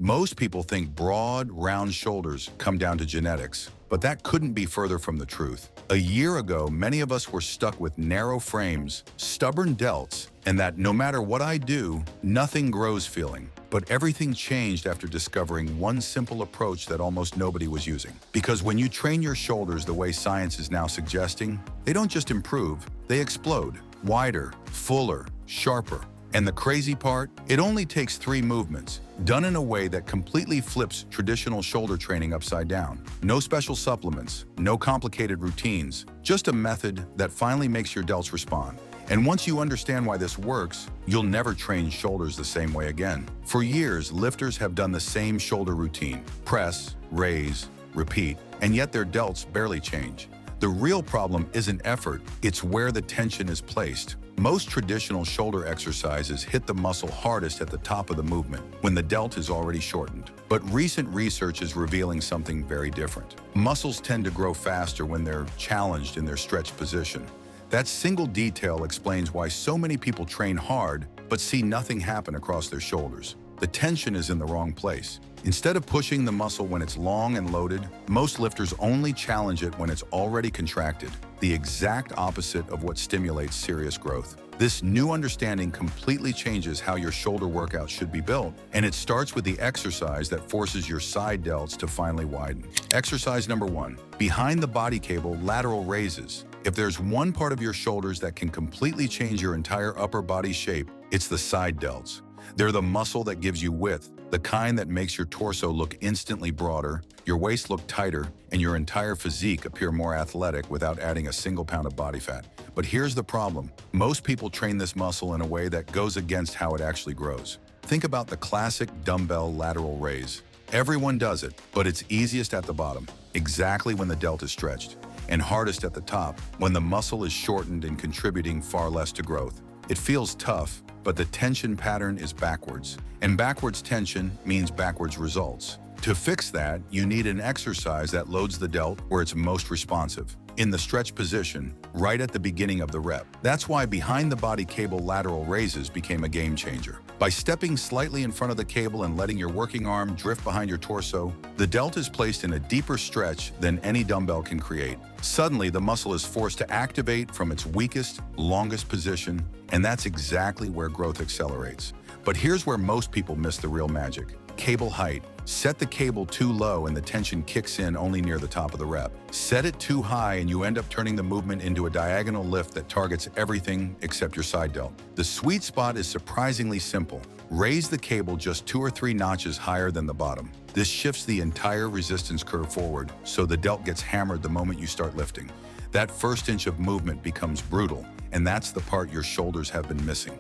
Most people think broad, round shoulders come down to genetics, but that couldn't be further from the truth. A year ago, many of us were stuck with narrow frames, stubborn delts, and that no matter what I do, nothing grows feeling. But everything changed after discovering one simple approach that almost nobody was using. Because when you train your shoulders the way science is now suggesting, they don't just improve, they explode. Wider, fuller, sharper. And the crazy part? It only takes 3 movements, done in a way that completely flips traditional shoulder training upside down. No special supplements, no complicated routines, just a method that finally makes your delts respond. And once you understand why this works, you'll never train shoulders the same way again. For years, lifters have done the same shoulder routine: press, raise, repeat, and yet their delts barely change. The real problem isn't effort, it's where the tension is placed. Most traditional shoulder exercises hit the muscle hardest at the top of the movement, when the delt is already shortened. But recent research is revealing something very different. Muscles tend to grow faster when they're challenged in their stretched position. That single detail explains why so many people train hard but see nothing happen across their shoulders. The tension is in the wrong place. Instead of pushing the muscle when it's long and loaded, most lifters only challenge it when it's already contracted, the exact opposite of what stimulates serious growth. This new understanding completely changes how your shoulder workout should be built, and it starts with the exercise that forces your side delts to finally widen. Exercise number 1, behind the body cable lateral raises. If there's one part of your shoulders that can completely change your entire upper body shape, it's the side delts. They're the muscle that gives you width, the kind that makes your torso look instantly broader, your waist look tighter, and your entire physique appear more athletic without adding a single pound of body fat. But here's the problem. Most people train this muscle in a way that goes against how it actually grows. Think about the classic dumbbell lateral raise. Everyone does it, but it's easiest at the bottom, exactly when the delt is stretched, and hardest at the top, when the muscle is shortened and contributing far less to growth. It feels tough, but the tension pattern is backwards. And backwards tension means backwards results. To fix that, you need an exercise that loads the delt where it's most responsive, in the stretch position, right at the beginning of the rep. That's why behind the body cable lateral raises became a game changer. By stepping slightly in front of the cable and letting your working arm drift behind your torso, the delt is placed in a deeper stretch than any dumbbell can create. Suddenly, the muscle is forced to activate from its weakest, longest position, and that's exactly where growth accelerates. But here's where most people miss the real magic. Cable height. Set the cable too low and the tension kicks in only near the top of the rep. Set it too high and you end up turning the movement into a diagonal lift that targets everything except your side delt. The sweet spot is surprisingly simple. Raise the cable just 2 or 3 notches higher than the bottom. This shifts the entire resistance curve forward, so the delt gets hammered the moment you start lifting. That first inch of movement becomes brutal, and that's the part your shoulders have been missing.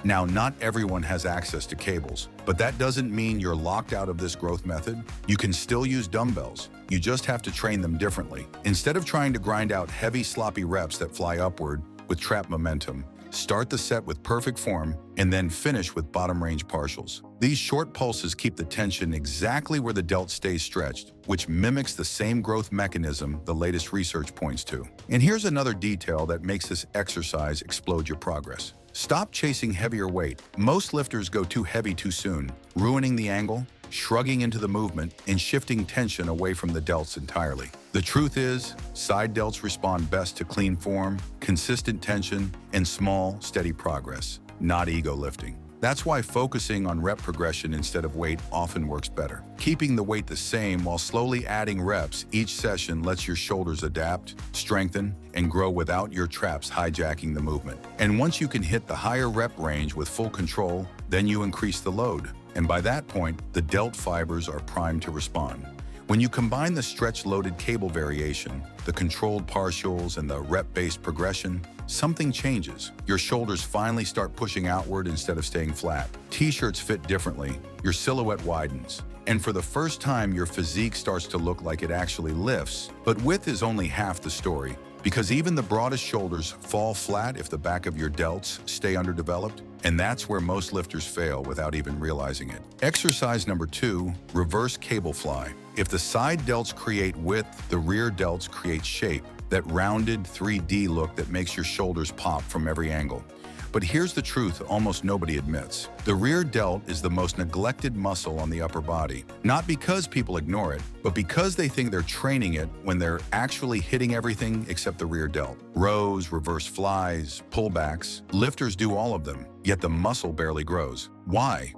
Now, not everyone has access to cables, but that doesn't mean you're locked out of this growth method. You can still use dumbbells. You just have to train them differently. Instead of trying to grind out heavy, sloppy reps that fly upward with trap momentum, start the set with perfect form and then finish with bottom range partials. These short pulses keep the tension exactly where the delt stays stretched, which mimics the same growth mechanism the latest research points to. And here's another detail that makes this exercise explode your progress. Stop chasing heavier weight. Most lifters go too heavy too soon, ruining the angle, shrugging into the movement, and shifting tension away from the delts entirely. The truth is, side delts respond best to clean form, consistent tension, and small, steady progress, not ego lifting. That's why focusing on rep progression instead of weight often works better. Keeping the weight the same while slowly adding reps each session lets your shoulders adapt, strengthen, and grow without your traps hijacking the movement. And once you can hit the higher rep range with full control, then you increase the load. And by that point, the delt fibers are primed to respond. When you combine the stretch-loaded cable variation, the controlled partials, and the rep-based progression, something changes. Your shoulders finally start pushing outward instead of staying flat. T-shirts fit differently, your silhouette widens, and for the first time, your physique starts to look like it actually lifts. But width is only half the story, because even the broadest shoulders fall flat if the back of your delts stay underdeveloped, and that's where most lifters fail without even realizing it. Exercise number 2, reverse cable fly. If the side delts create width, the rear delts create shape, that rounded 3D look that makes your shoulders pop from every angle. But here's the truth almost nobody admits. The rear delt is the most neglected muscle on the upper body. Not because people ignore it, but because they think they're training it when they're actually hitting everything except the rear delt. Rows, reverse flies, pullbacks, lifters do all of them, yet the muscle barely grows. Why?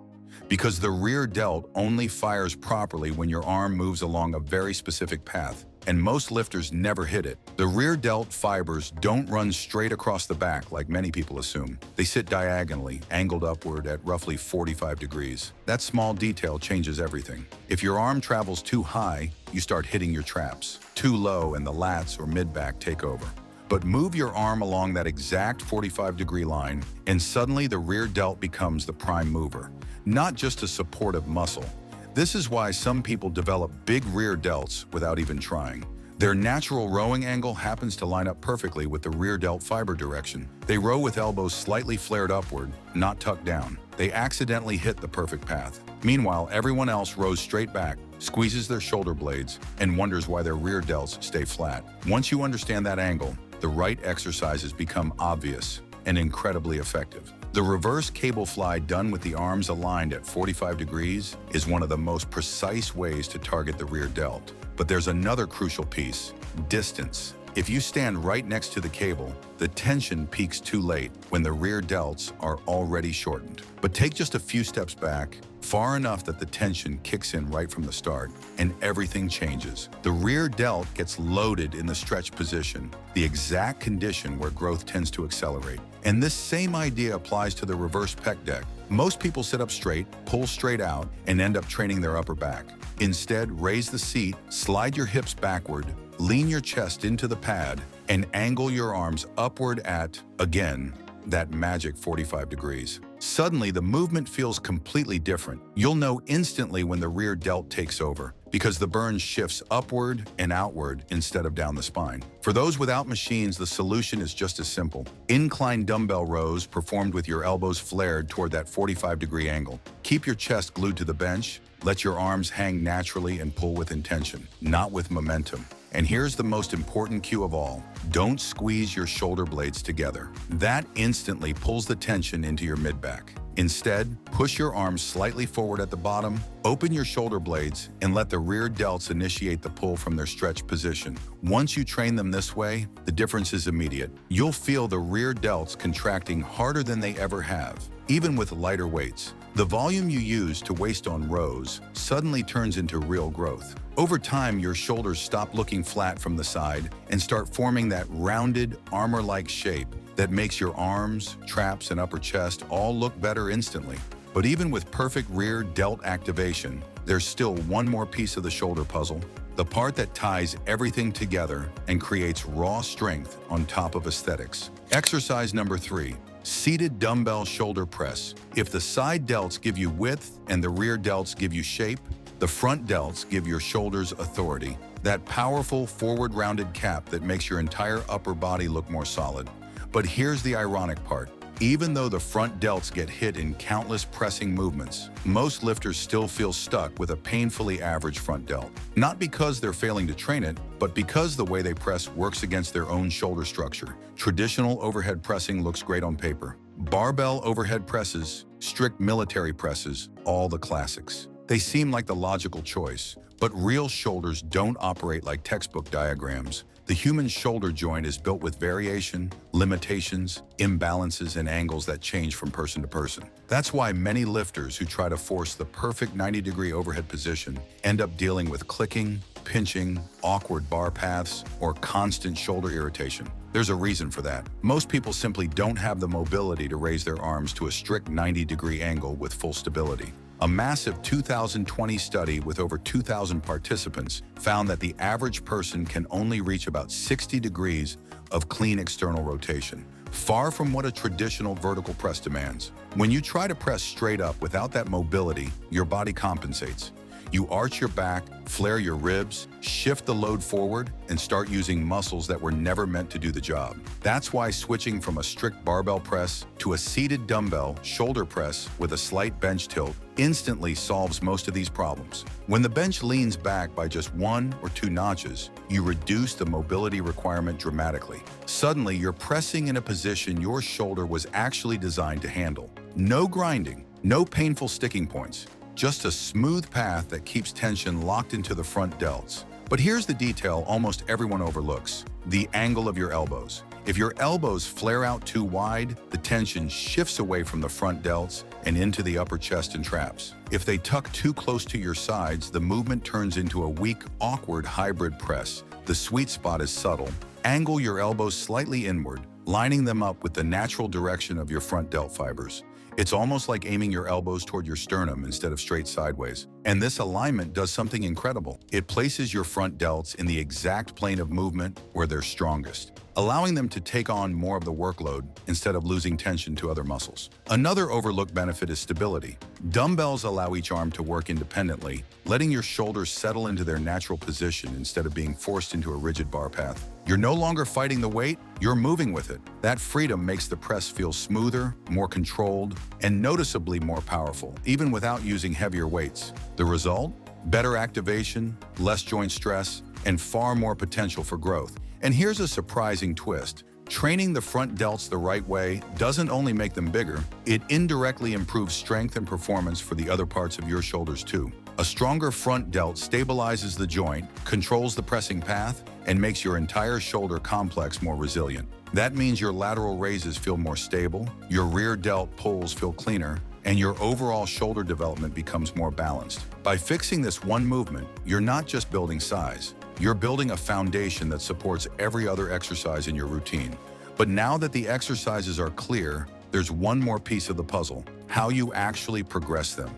Because the rear delt only fires properly when your arm moves along a very specific path, and most lifters never hit it. The rear delt fibers don't run straight across the back like many people assume. They sit diagonally, angled upward at roughly 45 degrees. That small detail changes everything. If your arm travels too high, you start hitting your traps. Too low and the lats or mid-back take over. But move your arm along that exact 45-degree line, and suddenly the rear delt becomes the prime mover, not just a supportive muscle. This is why some people develop big rear delts without even trying. Their natural rowing angle happens to line up perfectly with the rear delt fiber direction. They row with elbows slightly flared upward, not tucked down. They accidentally hit the perfect path. Meanwhile, everyone else rows straight back, squeezes their shoulder blades, and wonders why their rear delts stay flat. Once you understand that angle, the right exercises become obvious and incredibly effective. The reverse cable fly done with the arms aligned at 45 degrees is one of the most precise ways to target the rear delt. But there's another crucial piece: distance. If you stand right next to the cable, the tension peaks too late when the rear delts are already shortened. But take just a few steps back, far enough that the tension kicks in right from the start, and everything changes. The rear delt gets loaded in the stretch position, the exact condition where growth tends to accelerate. And this same idea applies to the reverse pec deck. Most people sit up straight, pull straight out, and end up training their upper back. Instead, raise the seat, slide your hips backward, lean your chest into the pad, and angle your arms upward at, again, that magic 45 degrees. Suddenly, the movement feels completely different. You'll know instantly when the rear delt takes over, because the burn shifts upward and outward instead of down the spine. For those without machines, the solution is just as simple. Incline dumbbell rows performed with your elbows flared toward that 45-degree angle. Keep your chest glued to the bench, let your arms hang naturally and pull with intention, not with momentum. And here's the most important cue of all: don't squeeze your shoulder blades together. That instantly pulls the tension into your mid-back. Instead, push your arms slightly forward at the bottom, open your shoulder blades, and let the rear delts initiate the pull from their stretched position. Once you train them this way, the difference is immediate. You'll feel the rear delts contracting harder than they ever have, even with lighter weights. The volume you use to waste on rows suddenly turns into real growth. Over time, your shoulders stop looking flat from the side and start forming that rounded, armor-like shape that makes your arms, traps, and upper chest all look better instantly. But even with perfect rear delt activation, there's still one more piece of the shoulder puzzle, the part that ties everything together and creates raw strength on top of aesthetics. Exercise number 3. Seated dumbbell shoulder press. If the side delts give you width and the rear delts give you shape, the front delts give your shoulders authority. That powerful forward rounded cap that makes your entire upper body look more solid. But here's the ironic part. Even though the front delts get hit in countless pressing movements, most lifters still feel stuck with a painfully average front delt. Not because they're failing to train it, but because the way they press works against their own shoulder structure. Traditional overhead pressing looks great on paper. Barbell overhead presses, strict military presses, all the classics. They seem like the logical choice, but real shoulders don't operate like textbook diagrams. The human shoulder joint is built with variation, limitations, imbalances, and angles that change from person to person. That's why many lifters who try to force the perfect 90-degree overhead position end up dealing with clicking, pinching, awkward bar paths, or constant shoulder irritation. There's a reason for that. Most people simply don't have the mobility to raise their arms to a strict 90-degree angle with full stability. A massive 2020 study with over 2,000 participants found that the average person can only reach about 60 degrees of clean external rotation, far from what a traditional vertical press demands. When you try to press straight up without that mobility, your body compensates. You arch your back, flare your ribs, shift the load forward, and start using muscles that were never meant to do the job. That's why switching from a strict barbell press to a seated dumbbell shoulder press with a slight bench tilt instantly solves most of these problems. When the bench leans back by just 1 or 2 notches, you reduce the mobility requirement dramatically. Suddenly, you're pressing in a position your shoulder was actually designed to handle. No grinding, no painful sticking points. Just a smooth path that keeps tension locked into the front delts. But here's the detail almost everyone overlooks: the angle of your elbows. If your elbows flare out too wide, the tension shifts away from the front delts and into the upper chest and traps. If they tuck too close to your sides, the movement turns into a weak, awkward hybrid press. The sweet spot is subtle. Angle your elbows slightly inward, lining them up with the natural direction of your front delt fibers. It's almost like aiming your elbows toward your sternum instead of straight sideways. And this alignment does something incredible. It places your front delts in the exact plane of movement where they're strongest, allowing them to take on more of the workload instead of losing tension to other muscles. Another overlooked benefit is stability. Dumbbells allow each arm to work independently, letting your shoulders settle into their natural position instead of being forced into a rigid bar path. You're no longer fighting the weight, you're moving with it. That freedom makes the press feel smoother, more controlled, and noticeably more powerful, even without using heavier weights. The result? Better activation, less joint stress, and far more potential for growth. And here's a surprising twist. Training the front delts the right way doesn't only make them bigger, it indirectly improves strength and performance for the other parts of your shoulders too. A stronger front delt stabilizes the joint, controls the pressing path, and makes your entire shoulder complex more resilient. That means your lateral raises feel more stable, your rear delt pulls feel cleaner, and your overall shoulder development becomes more balanced. By fixing this one movement, you're not just building size. You're building a foundation that supports every other exercise in your routine. But now that the exercises are clear, there's one more piece of the puzzle: how you actually progress them.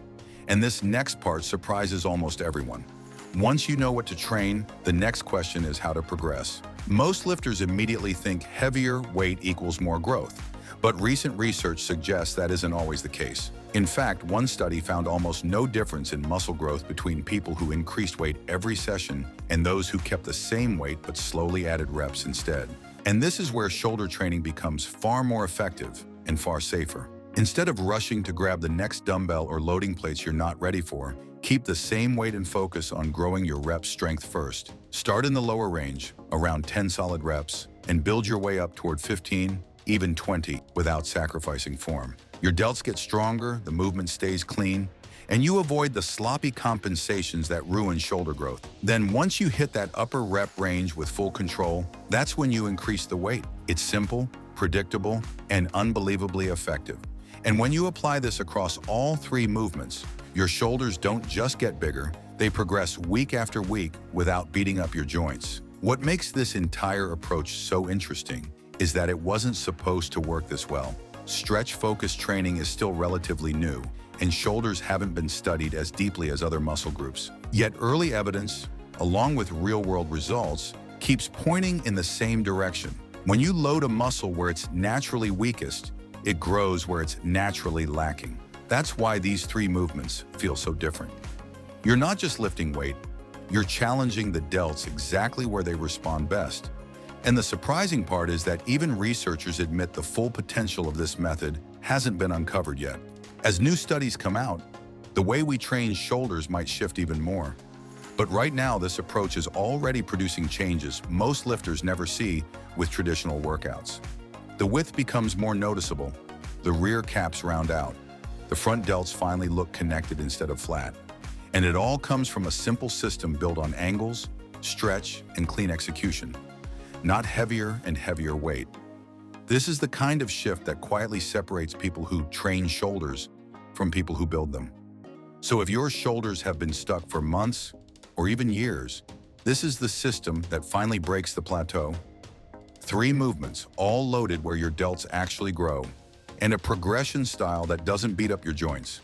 And this next part surprises almost everyone. Once you know what to train, the next question is how to progress. Most lifters immediately think heavier weight equals more growth, but recent research suggests that isn't always the case. In fact, one study found almost no difference in muscle growth between people who increased weight every session and those who kept the same weight but slowly added reps instead. And this is where shoulder training becomes far more effective and far safer. Instead of rushing to grab the next dumbbell or loading plates you're not ready for, keep the same weight and focus on growing your rep strength first. Start in the lower range, around 10 solid reps, and build your way up toward 15, even 20, without sacrificing form. Your delts get stronger, the movement stays clean, and you avoid the sloppy compensations that ruin shoulder growth. Then once you hit that upper rep range with full control, that's when you increase the weight. It's simple, predictable, and unbelievably effective. And when you apply this across all 3 movements, your shoulders don't just get bigger, they progress week after week without beating up your joints. What makes this entire approach so interesting is that it wasn't supposed to work this well. Stretch-focused training is still relatively new, and shoulders haven't been studied as deeply as other muscle groups. Yet early evidence, along with real-world results, keeps pointing in the same direction. When you load a muscle where it's naturally weakest, it grows where it's naturally lacking. That's why these 3 movements feel so different. You're not just lifting weight, you're challenging the delts exactly where they respond best. And the surprising part is that even researchers admit the full potential of this method hasn't been uncovered yet. As new studies come out, the way we train shoulders might shift even more. But right now, this approach is already producing changes most lifters never see with traditional workouts. The width becomes more noticeable, the rear caps round out, the front delts finally look connected instead of flat. And it all comes from a simple system built on angles, stretch, and clean execution, not heavier and heavier weight. This is the kind of shift that quietly separates people who train shoulders from people who build them. So if your shoulders have been stuck for months or even years, this is the system that finally breaks the plateau. 3 movements, all loaded where your delts actually grow, and a progression style that doesn't beat up your joints.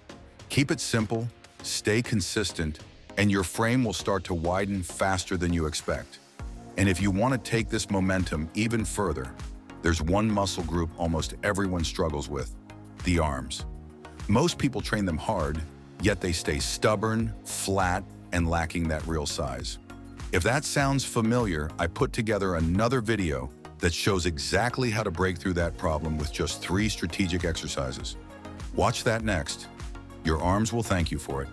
Keep it simple, stay consistent, and your frame will start to widen faster than you expect. And if you want to take this momentum even further, there's one muscle group almost everyone struggles with: the arms. Most people train them hard, yet they stay stubborn, flat, and lacking that real size. If that sounds familiar, I put together another video that shows exactly how to break through that problem with just 3 strategic exercises. Watch that next. Your arms will thank you for it.